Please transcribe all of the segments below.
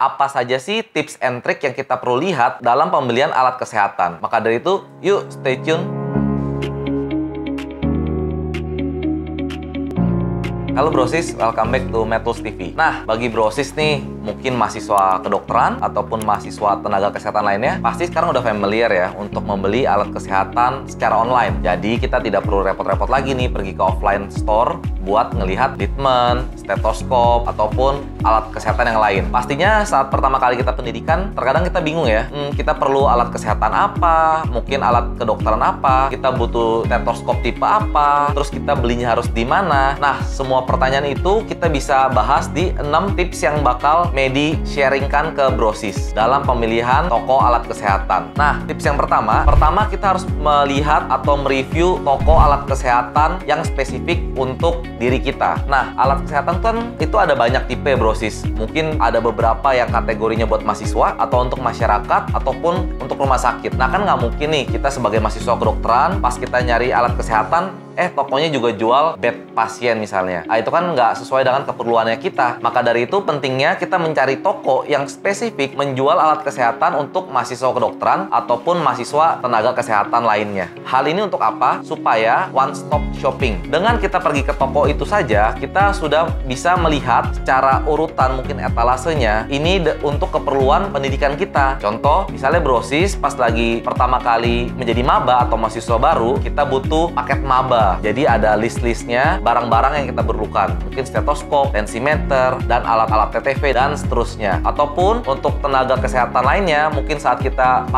Apa saja sih tips and trick yang kita perlu lihat dalam pembelian alat kesehatan? Maka dari itu, yuk stay tune. Halo Brosis, welcome back to MedTools TV. Nah, bagi Brosis nih, mungkin mahasiswa kedokteran ataupun mahasiswa tenaga kesehatan lainnya, pasti sekarang udah familiar ya untuk membeli alat kesehatan secara online. Jadi kita tidak perlu repot-repot lagi nih pergi ke offline store buat ngelihat litmen, stetoskop, ataupun alat kesehatan yang lain. Pastinya saat pertama kali kita pendidikan, terkadang kita bingung ya, kita perlu alat kesehatan apa, mungkin alat kedokteran apa, kita butuh stetoskop tipe apa, terus kita belinya harus di mana. Nah, semua pertanyaan itu kita bisa bahas di 6 tips yang bakal Medi sharingkan ke Brosis dalam pemilihan toko alat kesehatan. Nah, tips yang pertama kita harus melihat atau mereview toko alat kesehatan yang spesifik untuk diri kita. Nah, alat kesehatan kan itu ada banyak tipe Brosis. Mungkin ada beberapa yang kategorinya buat mahasiswa atau untuk masyarakat ataupun untuk rumah sakit. Nah, kan nggak mungkin nih kita sebagai mahasiswa kedokteran pas kita nyari alat kesehatan tokonya juga jual bed pasien misalnya. Nah, itu kan nggak sesuai dengan keperluannya kita. Maka dari itu pentingnya kita mencari toko yang spesifik menjual alat kesehatan untuk mahasiswa kedokteran ataupun mahasiswa tenaga kesehatan lainnya. Hal ini untuk apa? Supaya one stop shopping. Dengan kita pergi ke toko itu saja, kita sudah bisa melihat secara urutan mungkin etalasenya ini untuk keperluan pendidikan kita. Contoh, misalnya Brosis pas lagi pertama kali menjadi maba atau mahasiswa baru, kita butuh paket maba. Jadi ada list-listnya barang-barang yang kita perlukan. Mungkin stetoskop, tensimeter, dan alat-alat TTV, dan seterusnya. Ataupun untuk tenaga kesehatan lainnya, mungkin saat kita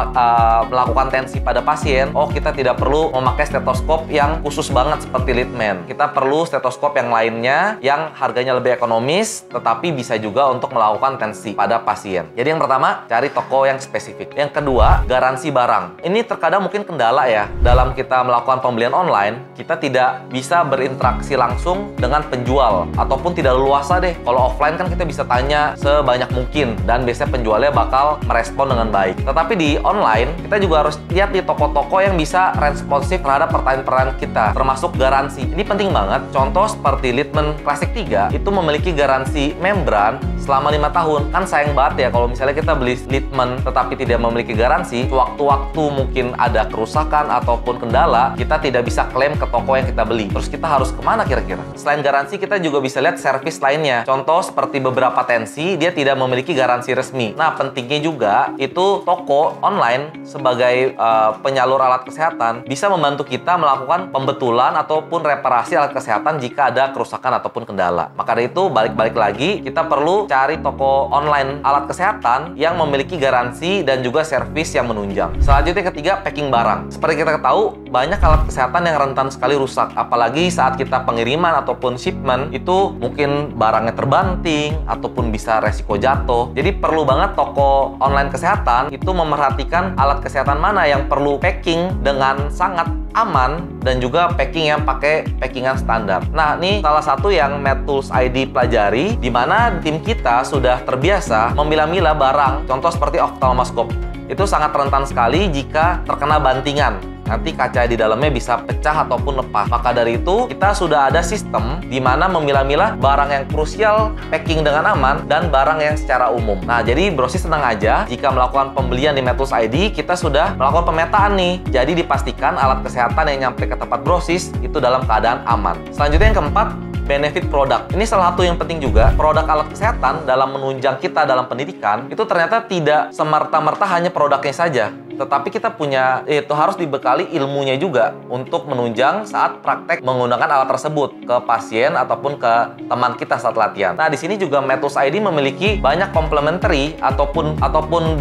melakukan tensi pada pasien, kita tidak perlu memakai stetoskop yang khusus banget seperti Leadman. Kita perlu stetoskop yang lainnya yang harganya lebih ekonomis, tetapi bisa juga untuk melakukan tensi pada pasien. Jadi yang pertama, cari toko yang spesifik. Yang kedua, garansi barang. Ini terkadang mungkin kendala ya dalam kita melakukan pembelian online. Kita tidak bisa berinteraksi langsung dengan penjual ataupun tidak leluasa deh. Kalau offline kan kita bisa tanya sebanyak mungkin dan biasanya penjualnya bakal merespon dengan baik. Tetapi di online kita juga harus lihat di toko-toko yang bisa responsif terhadap pertanyaan-pertanyaan kita, termasuk garansi. Ini penting banget. Contoh seperti Leadman Classic 3 itu memiliki garansi membran selama 5 tahun. Kan sayang banget ya kalau misalnya kita beli Leadman tetapi tidak memiliki garansi, waktu-waktu mungkin ada kerusakan ataupun kendala, kita tidak bisa klaim ke toko yang kita beli. Terus kita harus kemana kira-kira? Selain garansi, kita juga bisa lihat servis lainnya. Contoh seperti beberapa tensi, dia tidak memiliki garansi resmi. Nah, pentingnya juga itu toko online sebagai penyalur alat kesehatan bisa membantu kita melakukan pembetulan ataupun reparasi alat kesehatan jika ada kerusakan ataupun kendala. Maka dari itu, balik-balik lagi, kita perlu cari toko online alat kesehatan yang memiliki garansi dan juga servis yang menunjang. Selanjutnya ketiga, packing barang. Seperti kita tahu, banyak alat kesehatan yang rentan sekali rusak, apalagi saat kita pengiriman ataupun shipment itu mungkin barangnya terbanting ataupun bisa resiko jatuh. Jadi perlu banget toko online kesehatan itu memerhatikan alat kesehatan mana yang perlu packing dengan sangat aman dan juga packing yang pakai packingan standar. Nah, ini salah satu yang MedTools ID pelajari, di mana tim kita sudah terbiasa memilah-milah barang. Contoh seperti ophthalmoscope. Itu sangat rentan sekali jika terkena bantingan. Nanti kaca di dalamnya bisa pecah ataupun lepas. Maka dari itu, kita sudah ada sistem di mana memilah-milah barang yang krusial, packing dengan aman, dan barang yang secara umum. Nah, jadi Brosis tenang aja, jika melakukan pembelian di MedTools ID, kita sudah melakukan pemetaan nih. Jadi dipastikan alat kesehatan yang nyampe ke tempat Brosis itu dalam keadaan aman. Selanjutnya yang keempat, benefit produk. Ini salah satu yang penting juga. Produk alat kesehatan dalam menunjang kita dalam pendidikan, itu ternyata tidak semerta-merta hanya produknya saja. Tetapi kita punya, itu harus dibekali ilmunya juga untuk menunjang saat praktek menggunakan alat tersebut ke pasien ataupun ke teman kita saat latihan. Nah, di sini juga MedTools ID memiliki banyak complementary ataupun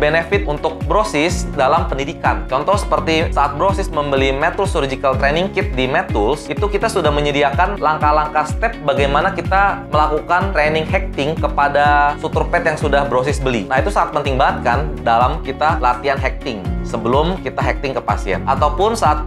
benefit untuk Brosis dalam pendidikan. Contoh seperti saat Brosis membeli MedTools Surgical Training Kit di MedTools, itu kita sudah menyediakan langkah-langkah step bagaimana kita melakukan training hacking kepada sutur pad yang sudah Brosis beli. Nah, itu sangat penting banget kan dalam kita latihan hacking. sebelum kita hacking ke pasien. Ataupun saat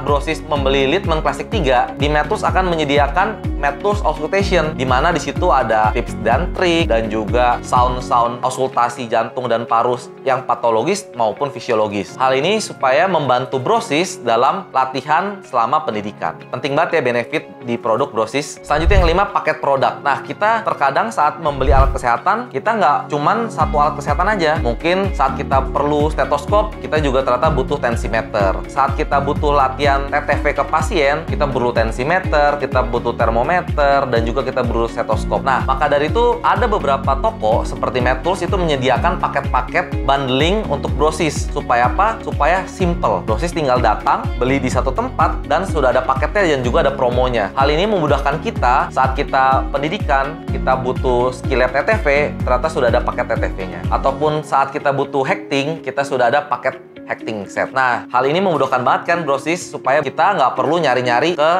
brosis membeli Littmann Classic 3, di Medtools akan menyediakan Medtools Auscultation, di mana di situ ada tips dan trik dan juga sound-sound auskultasi jantung dan paru yang patologis maupun fisiologis. Hal ini supaya membantu brosis dalam latihan selama pendidikan. Penting banget ya benefit di produk brosis. Selanjutnya yang 5, paket produk. Nah, kita terkadang saat membeli alat kesehatan, kita nggak cuman satu alat kesehatan aja. Mungkin saat kita perlu stetoskop, kita juga ternyata butuh tensimeter. Saat kita butuh latihan TTV ke pasien, kita perlu tensimeter, kita butuh termometer, dan juga kita perlu stetoskop. Nah, maka dari itu ada beberapa toko seperti Medtools itu menyediakan paket-paket bundling untuk brosis. Supaya apa? Supaya simple. Brosis tinggal datang, beli di satu tempat, dan sudah ada paketnya dan juga ada promonya. Hal ini memudahkan kita saat kita pendidikan, kita butuh skill lab TTV, ternyata sudah ada paket TTV-nya. Ataupun saat kita butuh hacking, kita sudah ada paket hacking set. Nah, hal ini memudahkan banget kan brosis supaya kita nggak perlu nyari-nyari ke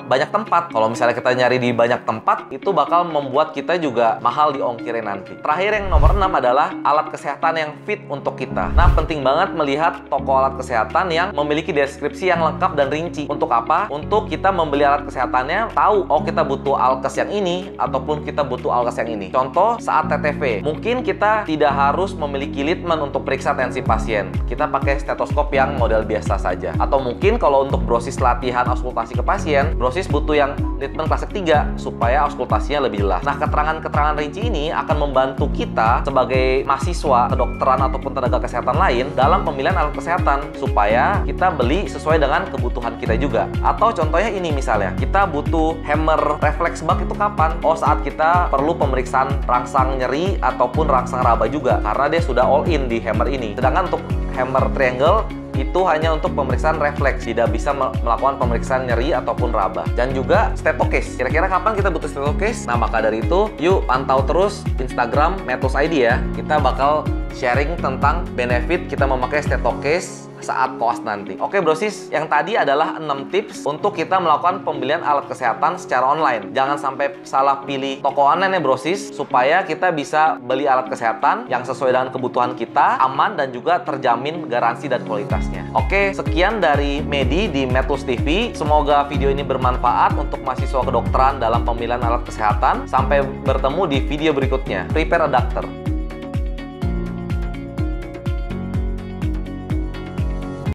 banyak tempat. Kalau misalnya kita nyari di banyak tempat, itu bakal membuat kita juga mahal di ongkirnya nanti. Terakhir yang nomor 6 adalah alat kesehatan yang fit untuk kita. Nah, penting banget melihat toko alat kesehatan yang memiliki deskripsi yang lengkap dan rinci. Untuk apa? Untuk kita membeli alat kesehatannya, tahu, oh kita butuh alkes yang ini, ataupun kita butuh alkes yang ini. Contoh, saat TTV, mungkin kita tidak harus memiliki Littmann untuk periksa tensi pasien. Kita pakai stetoskop yang model biasa saja. Atau mungkin kalau untuk brosis latihan auskultasi ke pasien, brosis butuh yang Littmann Classic 3 supaya auskultasinya lebih jelas. Nah, keterangan-keterangan rinci ini akan membantu kita sebagai mahasiswa kedokteran ataupun tenaga kesehatan lain dalam pemilihan alat kesehatan supaya kita beli sesuai dengan kebutuhan kita juga. Atau contohnya ini misalnya, kita butuh hammer reflex bug itu kapan? Oh, saat kita perlu pemeriksaan rangsang nyeri ataupun rangsang raba juga, karena dia sudah all in di hammer ini. Sedangkan untuk hammer triangle itu hanya untuk pemeriksaan refleks, tidak bisa melakukan pemeriksaan nyeri ataupun raba. Dan juga stetokase. Kira-kira kapan kita butuh stetokase? Nah, maka dari itu, yuk pantau terus Instagram Medtools ID ya. Kita bakal sharing tentang benefit kita memakai stetokase saat koas nanti. Oke brosis, yang tadi adalah 6 tips untuk kita melakukan pembelian alat kesehatan secara online. Jangan sampai salah pilih toko online ya brosis, supaya kita bisa beli alat kesehatan yang sesuai dengan kebutuhan kita, aman dan juga terjamin garansi dan kualitasnya. Oke, sekian dari Medi di Medtools TV. Semoga video ini bermanfaat untuk mahasiswa kedokteran dalam pemilihan alat kesehatan. Sampai bertemu di video berikutnya. Prepare a doctor.